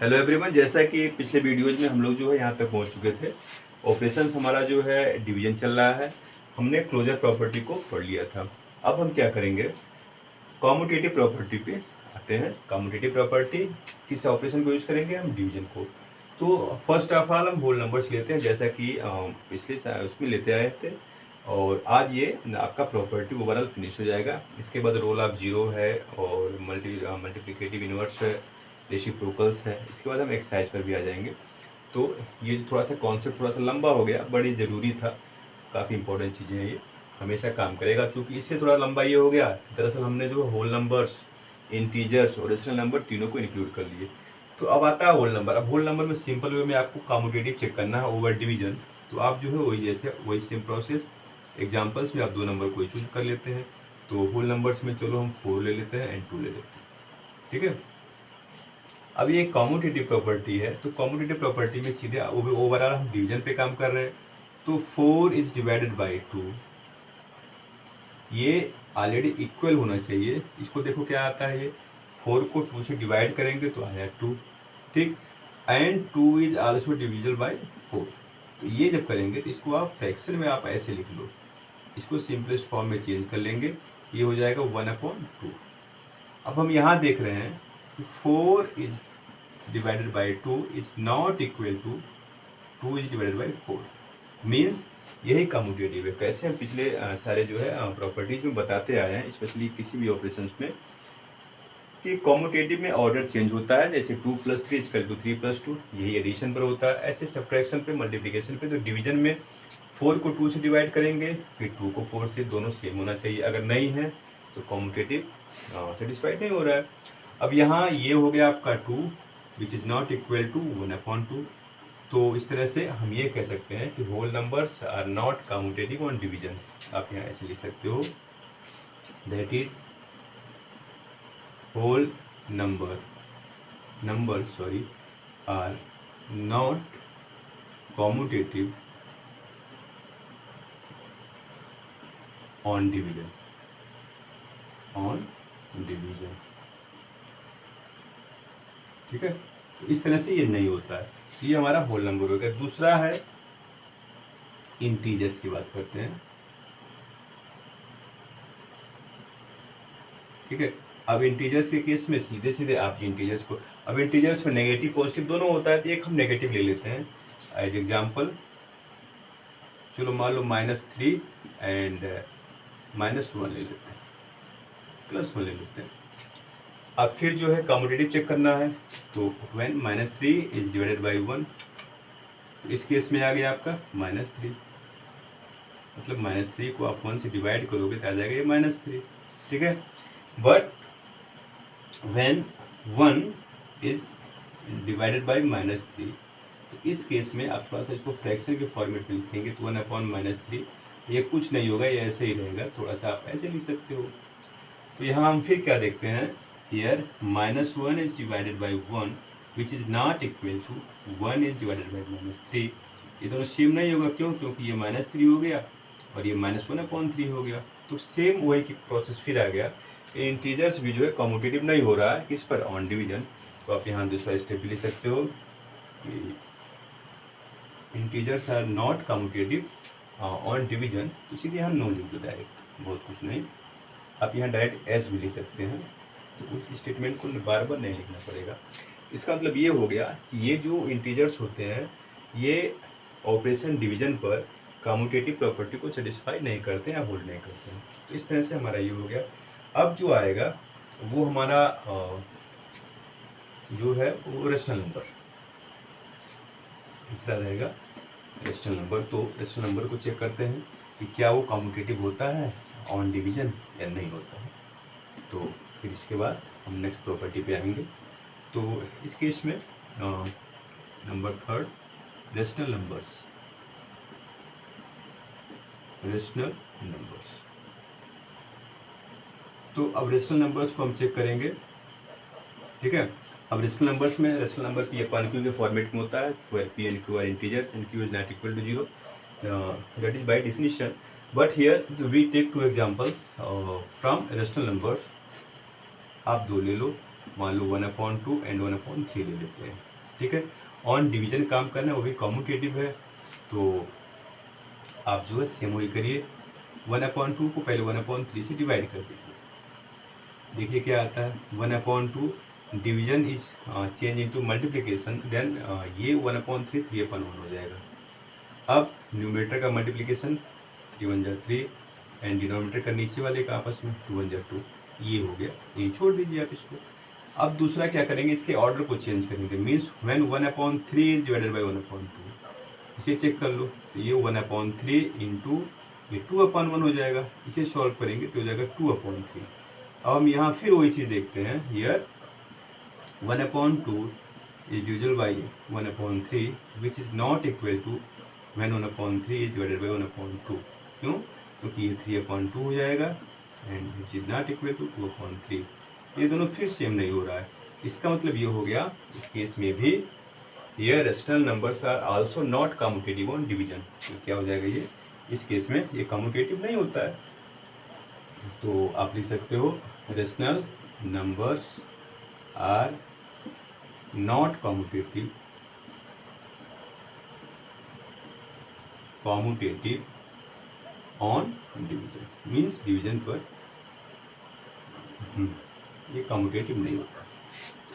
Hello everyone, जैसा कि पिछले वीडियोज में हम लोग जो है यहाँ पे पहुँच चुके थे। ऑपरेशंस हमारा जो है डिवीजन चल रहा है। हमने क्लोजर प्रॉपर्टी को पढ़ लिया था। अब हम क्या करेंगे, कॉम्यूटेटिव प्रॉपर्टी पे आते हैं। कॉम्यूटेटिव प्रॉपर्टी किस ऑपरेशन को यूज करेंगे, हम डिवीजन को। तो फर्स्ट ऑफ ऑल हम होल नंबर्स लेते हैं, जैसा कि पिछले उसमें लेते आए थे। और आज ये आपका प्रॉपर्टी ओवरऑल फिनिश हो जाएगा। इसके बाद रोल ऑफ जीरो है और मल्टीप्लिकेटिव इनवर्स है, रेसिप्रोकल्स है। इसके बाद हम एक्सरसाइज पर भी आ जाएंगे। तो ये थोड़ा सा कॉन्सेप्ट थोड़ा सा लंबा हो गया, बड़ी ज़रूरी था, काफ़ी इंपॉर्टेंट चीज़ें हैं, ये हमेशा काम करेगा। क्योंकि इससे थोड़ा लंबा ये हो गया, दरअसल हमने जो होल नंबर्स, इंटीजर्स और रेशनल नंबर तीनों को इंक्लूड कर लिए। तो अब आता है होल नंबर। अब होल नंबर में सिंपल वे में आपको कॉम्यूटेटिव चेक करना है ओवर डिवीजन। तो आप जो है वही जैसे वही सेम प्रोसेस, एग्जाम्पल्स में आप दो नंबर को चूज कर लेते हैं। तो होल नंबर्स में चलो हम 4 ले लेते हैं एंड 2 ले लेते हैं, ठीक है। अब ये कॉम्यूटेटिव प्रॉपर्टी है, तो कॉम्यूटेटिव प्रॉपर्टी में सीधे ओवरऑल हम डिवीजन पे काम कर रहे हैं। तो 4 इज डिवाइडेड बाई 2, ये ऑलरेडी इक्वल होना चाहिए। इसको देखो क्या आता है, ये 4 को 2 से डिवाइड करेंगे तो आया 2, ठीक। And 2 is also divisible by 4। तो ये जब करेंगे तो इसको आप फ्रैक्शन में आप ऐसे लिख लो, इसको सिंपलेस्ट फॉर्म में चेंज कर लेंगे, ये हो जाएगा 1/2। अब हम यहाँ देख रहे हैं 4 is divided by 2 is not equal to 2 is divided by 4। Means यही कम्यूटेटिव है। कैसे हम पिछले सारे जो है प्रॉपर्टीज में बताते आए हैं, स्पेशली किसी भी ऑपरेशंस में, कि कम्यूटेटिव में ऑर्डर चेंज होता है। जैसे 2 + 3 = 3 + 2, यही एडिशन पर होता है। ऐसे सब्ट्रैक्शन पे, मल्टीप्लिकेशन पे, तो डिवीजन में 4 को 2 से डिवाइड करेंगे, फिर 2 को 4 से, दोनों सेम होना चाहिए। अगर नहीं है तो कम्यूटेटिव सेटिस्फाइड नहीं हो रहा है। अब यहाँ ये हो गया आपका 2 which is not equal to 1/2। तो इस तरह से हम ये कह सकते हैं कि whole numbers are not commutative on division. आप यहाँ ऐसे लिख सकते हो, that is whole numbers are not commutative on division, ठीक है। तो इस तरह से ये नहीं होता है। ये हमारा होल नंबर हो गया। दूसरा है इंटीजर्स की बात करते हैं, ठीक है। अब इंटीजर्स के केस में सीधे सीधे आप इंटीजर्स को, अब इंटीजर्स में नेगेटिव पॉजिटिव दोनों होता है। तो एक हम नेगेटिव ले लेते हैं एज एग्जाम्पल। चलो मान लो -3 एंड -1 ले लेते हैं, +1 ले लेते हैं। अब फिर जो है कम्यूटेटिव चेक करना है। तो व्हेन -3 इज डिवाइडेड बाई 1, तो इस केस में आ गया आपका -3, मतलब -3 को आप 1 से डिवाइड करोगे तो आ जाएगा ये -3, ठीक है। But when 1 is divided by -3, तो इस केस में आप थोड़ा सा इसको फ्रैक्शन के फॉर्मेट में लिखेंगे तो 1/-3, ये कुछ नहीं होगा, ये ऐसे ही रहेगा। थोड़ा सा आप ऐसे लिख सकते हो। तो यहाँ हम फिर क्या देखते हैं, here -1 is divided by 1 which is not equal to 1 is divided by -3। ये दोनों सेम नहीं होगा, क्यों? क्योंकि ये -3 हो गया और ये -1/3 हो गया। तो सेम वही की प्रोसेस फिर आ गया। इंटीजर्स भी जो है कम्यूटेटिव नहीं हो रहा है, किस पर? On division. तो आप यहाँ दूसरा स्टेप भी लिख सकते हो कि integers are not commutative on division. तो सीधे यहाँ नो लिख दो डायरेक्ट, बहुत कुछ नहीं। आप यहाँ डायरेक्ट एस भी लिख सकते हैं, तो उस स्टेटमेंट को बार बार नहीं लिखना पड़ेगा। इसका मतलब ये हो गया कि ये जो इंटीजर्स होते हैं ये ऑपरेशन डिवीजन पर कम्यूटेटिव प्रॉपर्टी को सेटिस्फाई नहीं करते हैं या होल्ड नहीं करते हैं। तो इस तरह से हमारा ये हो गया। अब जो आएगा वो हमारा जो है वो रेशनल नंबर, इसका रहेगा रेशनल नंबर। तो रेशनल नंबर को चेक करते हैं कि क्या वो कम्यूटेटिव होता है ऑन डिवीजन या नहीं होता है। तो फिर इसके बाद हम नेक्स्ट प्रॉपर्टी पे आएंगे। तो इस केस में नंबर 3, रेशनल नंबर्स। तो अब रेशनल नंबर्स को हम चेक करेंगे, ठीक है। अब रेशनल नंबर्स में rational number P upon Q के फॉर्मेट में होता है, where P and Q are integers and Q is not equal to 0, that is by definition. But here we take 2 examples from rational numbers. आप 2 ले लो, मान लो 1/2 and 1/3 ले लेते हैं। ठीक है। ऑन डिवीजन काम करना है, वो भी कॉम्यूटेटिव है, तो आप जो है सेम वही करिए। 1/2 को पहले 1/3 से डिवाइड कर दीजिए। देखिए क्या आता है, 1/2 division is change into multiplication, then ये 1/3 3/1 हो जाएगा। अब न्यूमरेटर का मल्टीप्लिकेशन 3 1 3 एंड डिनोमिनेटर का नीचे वाले का आपस में 2 1 2, ये हो गया, ये छोड़ दीजिए आप इसको। अब दूसरा क्या करेंगे, इसके ऑर्डर को चेंज करेंगे, means when 1/3 is divided by 1/2, इसे चेक कर लो, तो ये 1/3 इंटू ये 2/1 हो जाएगा। इसे सॉल्व करेंगे तो हो जाएगा 2/3। अब हम यहाँ फिर वही चीज़ देखते हैं, here 1/2 is divisible by 1/3 which is not equal to when 1/3 is divided by 1/2। क्यों? क्योंकि ये 3/2 हो जाएगा and which is not equal to 2/3। ये दोनों फिर सेम नहीं हो रहा है। इसका मतलब ये हो गया इस केस में भी here rational numbers are also not commutative on division। तो क्या हो जाएगा, ये इस केस में ये कम्यूटेटिव नहीं होता है। तो आप लिख सकते हो rational numbers are not commutative on division, means division पर ये कम्यूटेटिव नहीं होता।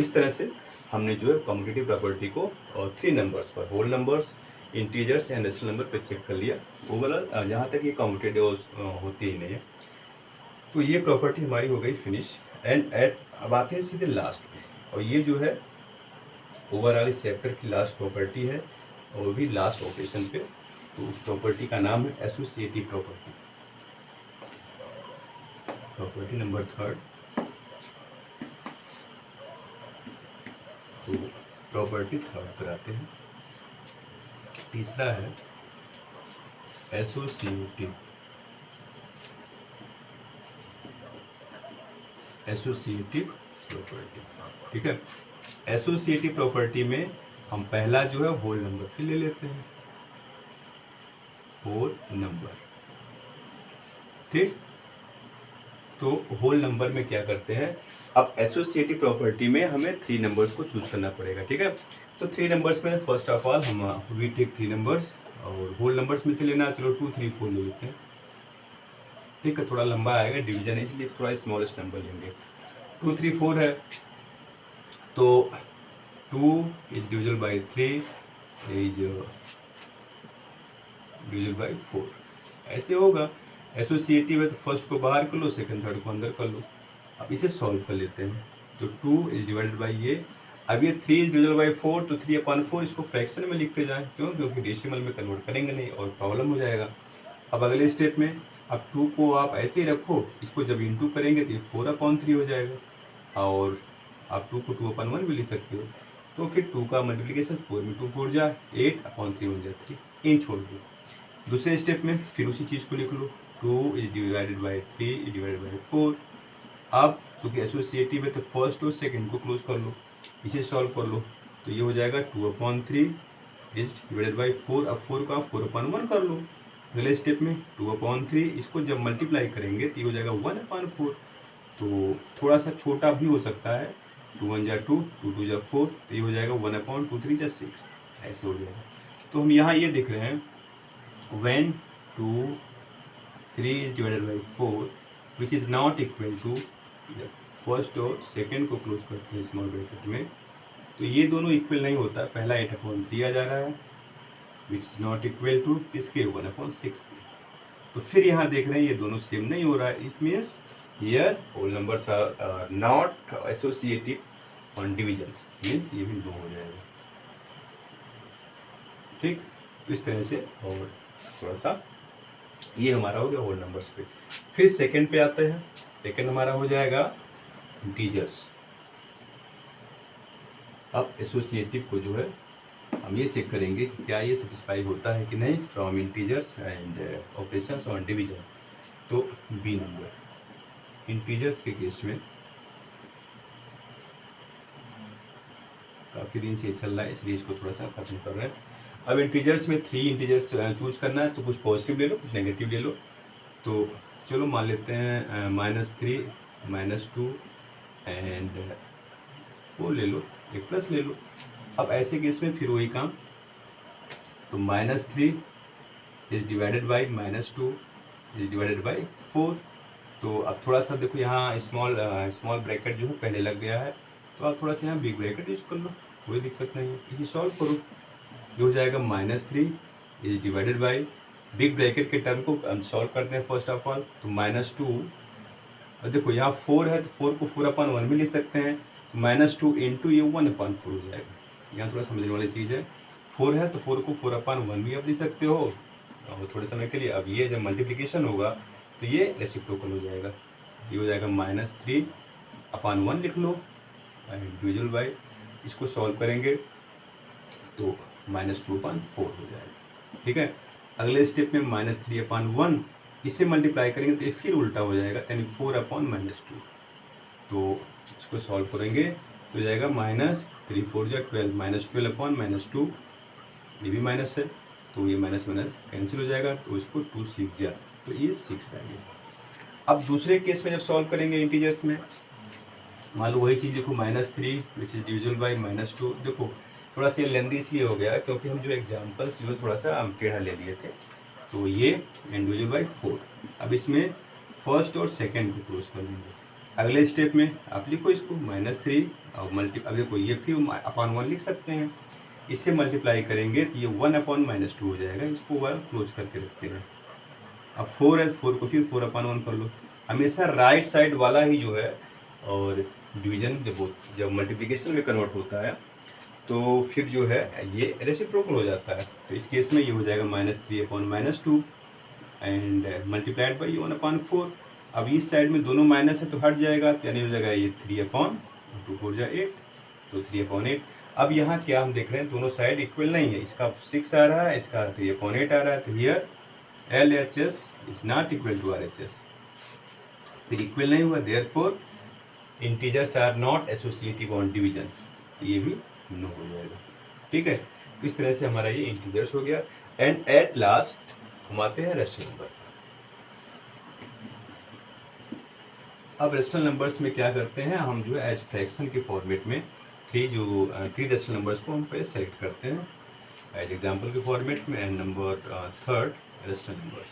इस तरह से हमने जो है कम्यूटेटिव प्रॉपर्टी को 3 नंबर्स पर, whole numbers, integers and rational number पे चेक कर लिया। ओवरऑल जहाँ तक ये कम्यूटेटिव होती ही नहीं है। तो ये प्रॉपर्टी हमारी हो गई फिनिश। एंड अब आते हैं सीधे लास्ट पे, और ये जो है ओवरऑल इस चैप्टर की लास्ट प्रॉपर्टी है, और वो भी लास्ट ऑपरेशन पे। तो उस प्रॉपर्टी का नाम है एसोसिएटिव प्रॉपर्टी, प्रॉपर्टी नंबर 3। तो प्रॉपर्टी 3 पर आते हैं। तीसरा है एसोसिएटिव प्रॉपर्टी, ठीक है। एसोसिएटिव प्रॉपर्टी में हम पहला जो है होल नंबर फिर ले लेते हैं, होल नंबर, ठीक। तो होल नंबर में क्या करते हैं, अब एसोसिएटिव प्रॉपर्टी में हमें 3 नंबर्स को चूज करना पड़ेगा, ठीक है। तो 3 नंबर्स में फर्स्ट ऑफ ऑल हम वी टेक 3 नंबर्स, और होल नंबर्स में से लेना, चलो 2 3 4 ले लेते हैं, ठीक है। थोड़ा लंबा आएगा डिवीजन, इसलिए थोड़ा स्मॉलेस्ट नंबर लेंगे। 2 3 4 है, तो 2 is divisible by 3 is divisible by 4, ऐसे होगा। एसोसिएटिव है तो फर्स्ट को बाहर कर लो, सेकंड थर्ड को अंदर कर लो। अब इसे सॉल्व कर लेते हैं, तो 2 इज डिवाइडेड बाई ये, अब ये 3 इज डिविजिबल बाई 4, तो 3/4 इसको फ्रैक्शन में लिखते जाएं, क्यों? क्योंकि डेसिमल में कन्वर्ट करेंगे नहीं और प्रॉब्लम हो जाएगा। अब अगले स्टेप में अब 2 को आप ऐसे ही रखो, इसको जब इंटू करेंगे तो ये 4/3 हो जाएगा, और आप 2 को 2/1 भी लिख सकते हो। तो फिर 2 का मल्टीप्लिकेशन 4 में 2 4 जाए 8/3 हो जाए 3, इन छोड़ दो। दूसरे स्टेप में फिर उसी चीज़ को लिख लो, 2 is divided by 3 is divided by 4। अब क्योंकि एसोसिएटिव है तो फर्स्ट और सेकंड को क्लोज कर लो, इसे सॉल्व कर लो, तो ये हो जाएगा 2/3 इज डिवाइडेड बाई 4। अब 4 का 4/1 कर लो। अगले स्टेप में 2/3, इसको जब मल्टीप्लाई करेंगे तो ये हो जाएगा 1/4। तो थोड़ा सा छोटा भी हो सकता है, 2 1 जा 2, 2 2 जा 4, तो ये हो जाएगा 1/2 3 जा 6, ऐसे हो जाएगा। तो हम यहाँ ये देख रहे हैं when 2 3 is divided by 4 which is not equal to, first और सेकंड को क्लोज करते हैं स्मॉल ब्रैकेट में, तो ये दोनों इक्वल नहीं होता। पहला 8/3 आ जा रहा है which is not equal to किसके, 1/6 के। तो फिर यहाँ देख रहे हैं ये दोनों सेम नहीं हो रहा है, it means here whole numbers are not associative on division, means ये भी 2 हो जाएगा, ठीक। इस तरह से, और थोड़ा सा ये हमारा हो गया होल नंबर्स पे। फिर सेकंड पे आते हैं, सेकंड हमारा हो जाएगा इंटीजर्स। अब एसोसिएटिव को जो है हम ये चेक करेंगे कि क्या ये सेटिस्फाई होता है कि नहीं from integers and operations on division. तो बी नंबर इंटीजर्स के केस में काफ़ी दिन से चल रहा है, इसलिए इसको थोड़ा सा खत्म कर रहे हैं। अब इंटीजर्स में 3 इंटीजर्स चूज करना है, तो कुछ पॉजिटिव ले लो कुछ नेगेटिव ले लो। तो चलो मान लेते हैं -3 -2 एंड वो ले लो, एक प्लस ले लो। अब ऐसे केस में फिर वही काम, तो -3 is divided by -2 is divided by 4। तो अब थोड़ा सा देखो यहाँ स्मॉल ब्रैकेट जो है पहले लग गया है, तो आप थोड़ा सा यहाँ बिग ब्रैकेट यूज कर लो, कोई दिक्कत नहीं है। इसे सॉल्व करो, ये हो जाएगा -3 is divided by, big bracket के टर्म को हम सॉल्व करते हैं फर्स्ट ऑफ ऑल, तो -2, और देखो यहाँ 4 है तो 4 को 4/1 भी लिख सकते हैं, तो -2 इंटू ये 1/4 हो जाएगा। यहाँ थोड़ा समझने वाली चीज़ है, 4 है तो 4 को 4/1 भी आप लिख सकते हो और थोड़े समय के लिए। अब ये जब मल्टीप्लिकेशन होगा तो ये रेसिप्रोकल हो जाएगा, ये हो जाएगा -3/1 लिख लो एंड डिविजल बाई, इसको सॉल्व करेंगे तो -2/4 हो जाएगा। ठीक है, अगले स्टेप में -3/1 इसे मल्टीप्लाई करेंगे तो ये फिर उल्टा हो जाएगा, यानी 4/-2। तो इसको सॉल्व करेंगे तो हो जाएगा -3 4 जा 12, -12/-2, ये भी माइनस है तो ये माइनस माइनस कैंसिल हो जाएगा, तो इसको 2 6 जा, तो ये 6 आ गया। अब दूसरे केस में जब सॉल्व करेंगे इंटीजर्स में, मान लो वही चीज़ देखो -3 विच इज डिविजल बाई -2। देखो थोड़ा सा लेंदी इसलिए हो गया क्योंकि हम जो एग्जाम्पल्स जो थोड़ा सा हम टेढ़ा ले लिए थे, तो ये एंड डिविजल बाई 4। अब इसमें फर्स्ट और सेकंड को क्लोज कर देंगे। अगले स्टेप में आप लिखो इसको -3 और अब देखो ये फिर /1 लिख सकते हैं, इससे मल्टीप्लाई करेंगे तो ये 1/-2 हो जाएगा, इसको 1 क्लोज करके रखते हैं। अब 4 है, 4 को फिर 4/1 कर लो। हमेशा राइट साइड वाला ही जो है, और डिवीजन जब मल्टीप्लिकेशन में कन्वर्ट होता है तो फिर जो है ये रेसिप्रोकल हो जाता है। तो इस केस में ये हो जाएगा -3/-2 एंड मल्टीप्लाइड बाई 1/4। अब इस साइड में दोनों माइनस है तो हट जाएगा, तो यानी हो जाएगा ये 3/2 4 जा 8, तो 3/8। अब यहाँ क्या हम देख रहे हैं, दोनों साइड इक्वल नहीं है, इसका 6 आ रहा है, इसका 3/8 आ रहा है, तो here LHS is not equal to RHS, फिर इक्वल नहीं हुआ, therefore integers are not associative on division, ये भी नो हो जाएगा। ठीक है, इस तरह से हमारा ये इंटीजर्स हो गया। एंड एट लास्ट हम आते हैं रेशनल नंबर। अब रेशनल नंबर्स में क्या करते हैं, हम जो है एज फ्रैक्शन के फॉर्मेट में थ्री रेशनल नंबर्स को हम पहले सेलेक्ट करते हैं एज एग्जाम्पल के फॉर्मेट में। And number third rational numbers,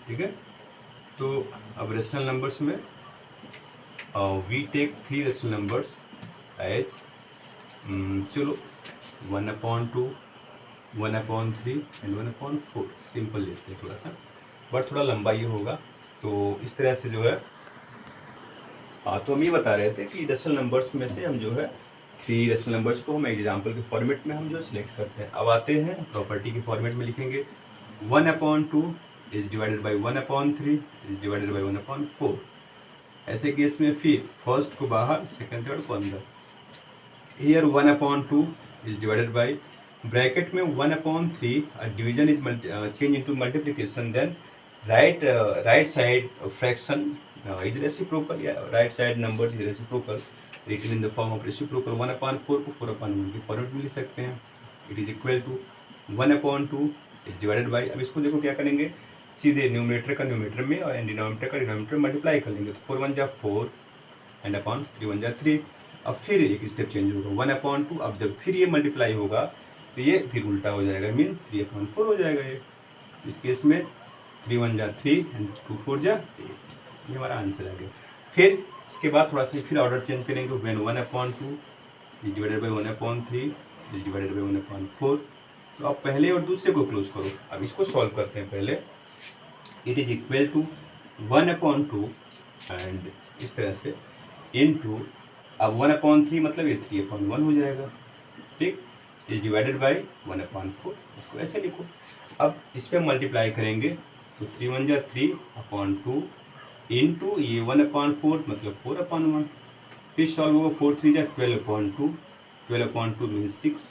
ठीक है। तो अब रेशनल नंबर्स में we take 3 rational numbers as चलो 1/2, 1/3 एंड 1/4, सिंपल लेते हैं थोड़ा सा, बट थोड़ा लंबा ये होगा। तो इस तरह से जो है तो हम ये बता रहे थे कि रेशनल नंबर्स में से हम जो है 3 रेशनल नंबर्स को हम एग्जाम्पल के फॉर्मेट में हम जो सिलेक्ट करते हैं। अब आते हैं प्रॉपर्टी के फॉर्मेट में, लिखेंगे 1/2 is divided by 1/3 is divided by 1/4। ऐसे केस में फिर फर्स्ट को बाहर, सेकंड थर्ड को अंदर। Here 1/2 is divided by bracket में 1/3, division is change into multiplication, then right side fraction is reciprocal, या right side number is reciprocal, written in the form of reciprocal. 1/4 को 4/1 के फॉर्मेट में लिख सकते हैं। It is equal to 1/2 is divided by, अब इसको देखो क्या करेंगे, सीधे न्यूमरेटर का न्यूमरेटर में और डिनोमिनेटर का डिनोमिनेटर मल्टीप्लाई कर लेंगे, तो 4 1 जा 4 एंड अपॉन 3 1 जा 3। अब फिर एक स्टेप चेंज होगा 1/2, अब जब फिर ये मल्टीप्लाई होगा तो ये फिर उल्टा हो जाएगा, मीन 3/4 हो जाएगा। ये इस केस में 3 1 जा 3 एंड 2 4 जा 8, ये हमारा आंसर आ गया। फिर इसके बाद थोड़ा सा फिर ऑर्डर चेंज करेंगे, when 1/2 is divided by 1/3 is divided by 1/4। तो आप पहले और दूसरे को क्लोज करो। अब इसको सॉल्व करते हैं पहले। It is equal to 1/2 and इस तरह से इनटू, अब 1/3 मतलब ये 3/1 हो जाएगा, ठीक, इज डिवाइडेड बाई 1/4, इसको ऐसे लिखो। अब इस पर मल्टीप्लाई करेंगे तो 3 1 जा 3/2 इंटू ये 1/4 मतलब 4/1, फिर सॉल्व होगा 4 3 जा 12/2, 12/2 मीन 6।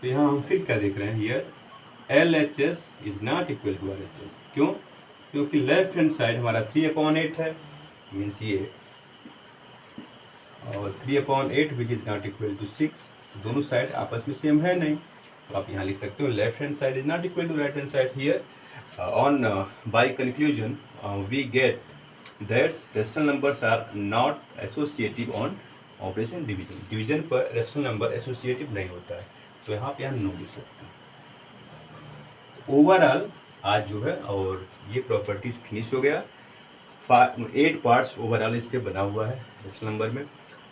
तो यहाँ हम फिर क्या देख रहे हैं, here LHS is not equal to RHS। क्यों? क्योंकि लेफ्ट हैंड साइड हमारा 3/8 है, मीन्स ये, और 3/8 which is not equal to 6, दोनों साइड आपस में सेम है नहीं। तो आप यहाँ लिख सकते हो left hand side is not equal to right hand side. Here on by conclusion we get that's rational numbers are not associative on operation division. Division पर रेशनल नंबर एसोसिएटिव नहीं होता है, तो यहाँ पे हम नो लिख सकते हैं। ओवरऑल आज जो है और ये प्रॉपर्टी फिनिश हो गया। 8 पार्ट्स ओवरऑल इस पे बना हुआ है रेशनल नंबर में।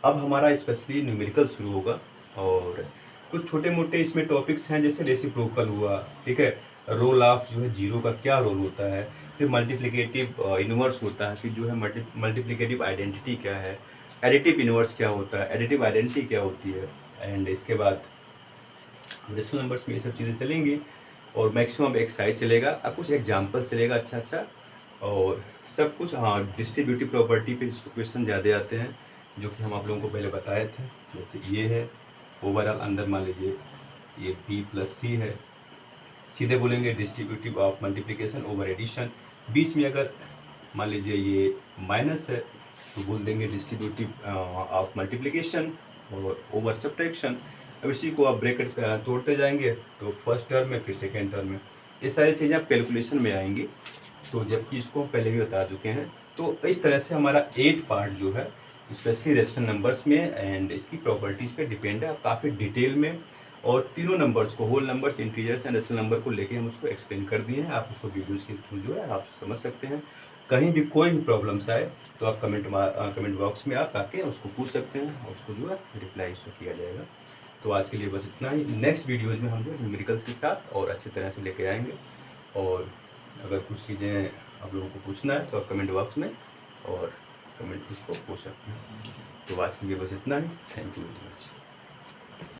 अब हमारा स्पेशली न्यूमेरिकल शुरू होगा और कुछ छोटे मोटे इसमें टॉपिक्स हैं, जैसे रेसिप्रोकल हुआ, ठीक है, रोल ऑफ जो है जीरो का क्या रोल होता है, फिर मल्टीप्लिकेटिव इनवर्स होता है, फिर जो है मल्टीप्लिकेटिव आइडेंटिटी क्या है, एडिटिव इनवर्स क्या होता है, एडिटिव आइडेंटिटी क्या होती है, एंड इसके बाद रेशनल नंबर्स में ये सब चीज़ें चलेंगी और मैक्सिमम एक्सरसाइज चलेगा और कुछ एग्जाम्पल चलेगा अच्छा और सब कुछ। हाँ, डिस्ट्रीब्यूटिव प्रॉपर्टी पे क्वेश्चन ज़्यादा आते हैं, जो कि हम आप लोगों को पहले बताए थे। जैसे ये है ओवरऑल, अंदर मान लीजिए ये b प्लस सी है, सीधे बोलेंगे distributive of multiplication over addition. बीच में अगर मान लीजिए ये माइनस है तो बोल देंगे डिस्ट्रीब्यूटिव ऑफ मल्टीप्लिकेशन और ओवर सब्ट्रैक्शन। अब इसी को आप ब्रैकेट तोड़ते जाएंगे तो फर्स्ट टर्म में फिर सेकेंड टर्म में ये सारी चीज़ें कैलकुलेशन में आएंगी, तो जबकि इसको पहले भी बता चुके हैं। तो इस तरह से हमारा 8 पार्ट जो है स्पेशली रेशनल नंबर्स में एंड इसकी प्रॉपर्टीज़ पे डिपेंड है, काफ़ी डिटेल में, और तीनों नंबर्स को, whole numbers, integers and rational number को लेके हम उसको एक्सप्लेन कर दिए हैं। आप उसको वीडियोज़ के थ्रू जो है आप समझ सकते हैं। कहीं भी कोई भी प्रॉब्लम्स आए तो आप कमेंट बॉक्स में आप आके उसको पूछ सकते हैं और उसको जो है रिप्लाई उसको किया जाएगा। तो आज के लिए बस इतना ही। नेक्स्ट वीडियोज़ में हम जो न्यूमेरिकल्स के साथ और अच्छी तरह से लेके आएंगे, और अगर कुछ चीज़ें आप लोगों को पूछना है तो आप कमेंट बॉक्स में और कमेंट उसको पूछ सकते हैं। तो आज के लिए बस इतना ही। Thank you very much.